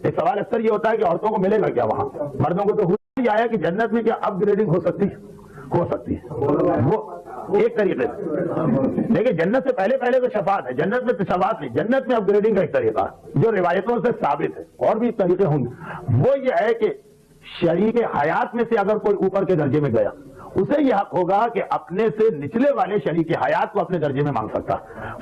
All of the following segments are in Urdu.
ایک سوال اکثر یہ ہوتا ہے کہ عورتوں کو ملے گا کیا وہاں؟ مردوں کو تو ہی آیا کہ جنت میں کیا اپ گریڈنگ ہو سکتی ہے وہ ایک طریقے سے، لیکن جنت سے پہلے تو شفاعت ہے، جنت میں تو شفاعت نہیں، جنت میں اپ گریڈنگ کا ایک طریقہ جو روایتوں سے ثابت ہے، اور بھی طریقے ہوں گے، وہ یہ ہے کہ شریک حیات میں سے اگر کوئی اوپر کے درجے میں گیا، اسے یہ حق ہوگا کہ اپنے سے نچلے والے شریک حیات کو اپنے درجے میں مانگ سکتا۔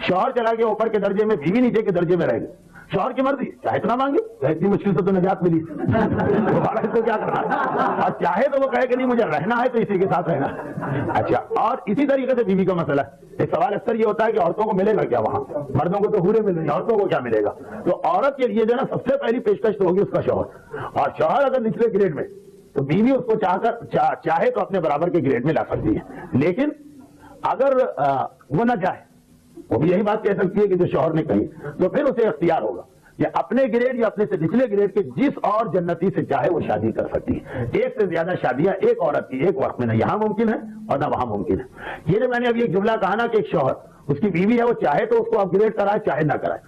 شوہر چلا گیا اوپر کے درجے میں، بیوی نیچے کے درجے میں رہ گئی، شوہر کی مرضی، چاہے اتنا مانگے، اتنی مشکل سے تو نجات ملی، اس کو کیا کرنا ہے، اور چاہے تو وہ کہے کہ نہیں مجھے رہنا ہے تو اسی کے ساتھ رہنا ہے۔ اچھا، اور اسی طریقے سے بیوی کا مسئلہ ہے، ایک سوال اکثر یہ ہوتا ہے کہ عورتوں کو ملے گا کیا وہاں؟ مردوں کو تو حوریں مل رہی ہیں، عورتوں کو کیا ملے گا؟ تو عورت کے لیے جو ہے نا سب سے پہلی پیشکش تو ہوگی اس کا شوہر، اور شوہر اگر نچلے گریڈ میں تو بیوی اس کو چاہے تو اپنے برابر کے گریڈ میں لا سکتی ہے، لیکن اگر وہ نہ چاہے، وہ بھی یہی بات کہہ سکتی ہے کہ جو شوہر نے کہی، تو پھر اسے اختیار ہوگا کہ اپنے گریڈ یا اپنے سے نچلے گریڈ کے جس اور جنتی سے چاہے وہ شادی کر سکتی ہے۔ ایک سے زیادہ شادیاں ایک عورت کی ایک وقت میں نہ یہاں ممکن ہے اور نہ وہاں ممکن ہے۔ یہ جو میں نے ابھی ایک جملہ کہا نا کہ ایک شوہر اس کی بیوی ہے، وہ چاہے تو اس کو اپ گریڈ کرائے چاہے نہ کرائے،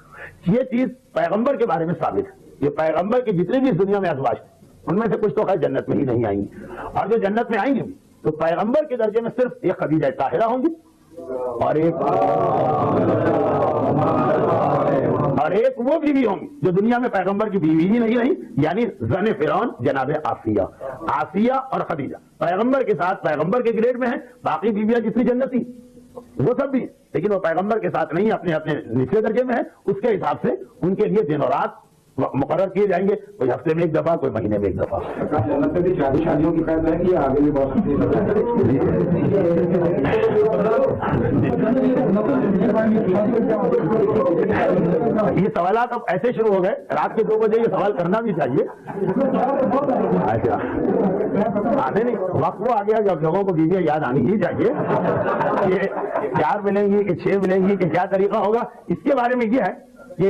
یہ چیز پیغمبر کے بارے میں ثابت ہے۔ یہ پیغمبر کی جتنی بھی اس دنیا میں ازواج تھے ان میں سے کچھ تو خیر جنت میں ہی نہیں آئیں گی، اور جو جنت میں آئیں گی تو پیغمبر کے درجے میں صرف ایک خدیجہ طاہرہ ہوں گی اور ایک وہ بیوی ہوں گی جو دنیا میں پیغمبر کی بیوی ہی نہیں رہی، یعنی زن فرعون جناب آسیہ اور خدیجہ پیغمبر کے ساتھ پیغمبر کے گریڈ میں ہیں، باقی بیویاں جتنی جنتی وہ سب بھی، لیکن وہ پیغمبر کے ساتھ نہیں، اپنے اپنے نچلے درجے میں ہیں، اس کے حساب سے ان کے لیے دن اور رات مقرر کیے جائیں گے، کوئی ہفتے میں ایک دفعہ، کوئی مہینے میں ایک دفعہ۔ شادیوں کی قید ہے کہ آگے بھی بہت یہ سوالات اب ایسے شروع ہو گئے، رات کے 2 بجے یہ سوال کرنا بھی چاہیے۔ اچھا آنے نہیں، وقت وہ آ گیا جب لوگوں کو بیویاں یاد آنی ہی چاہیے کہ 4 ملیں گی کہ 6 ملیں گی کہ کیا طریقہ ہوگا۔ اس کے بارے میں یہ ہے کہ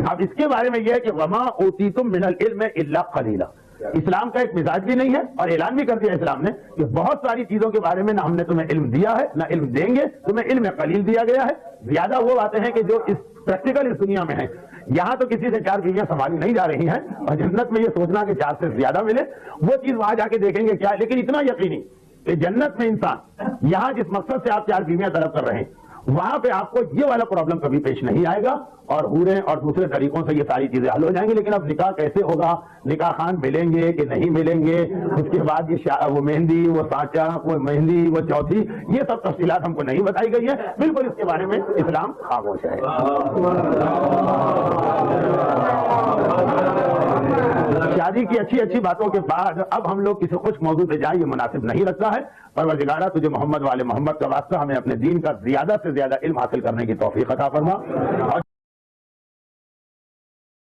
اب اس کے بارے میں یہ ہے کہ وما اوتیتم من العلم الا قلیلا، اسلام کا ایک مزاج بھی نہیں ہے اور اعلان بھی کر دیا اسلام نے کہ بہت ساری چیزوں کے بارے میں نہ ہم نے تمہیں علم دیا ہے نہ علم دیں گے، تمہیں علم قلیل دیا گیا ہے۔ زیادہ وہ باتیں ہیں کہ جو اس پریکٹیکل اس دنیا میں ہیں، یہاں تو کسی سے 4 بیویاں سنبھالی نہیں جا رہی ہیں، اور جنت میں یہ سوچنا کہ 4 سے زیادہ ملے، وہ چیز وہاں جا کے دیکھیں گے کیا ہے۔ لیکن اتنا یقینی کہ جنت میں انسان یہاں جس مقصد سے آپ 4 بیویاں طلب کر رہے ہیں، وہاں پہ آپ کو یہ والا پرابلم کبھی پیش نہیں آئے گا، اور حوریں اور دوسرے طریقوں سے یہ ساری چیزیں حل ہو جائیں گی۔ لیکن اب نکاح کیسے ہوگا، نکاح خان ملیں گے کہ نہیں ملیں گے، اس کے بعد یہ وہ مہندی، وہ سانچا، وہ مہندی، وہ چوتھی، یہ سب تفصیلات ہم کو نہیں بتائی گئی ہیں، بالکل اس کے بارے میں اسلام خاموش ہے۔ شادی کی اچھی باتوں کے بعد اب ہم لوگ کسی خشک موضوع پہ جائیں، یہ مناسب نہیں لگتا ہے۔ پروردگارہ تجھے محمد والے محمد کا واسطہ ہمیں اپنے دین کا زیادہ سے زیادہ علم حاصل کرنے کی توفیق عطا فرما۔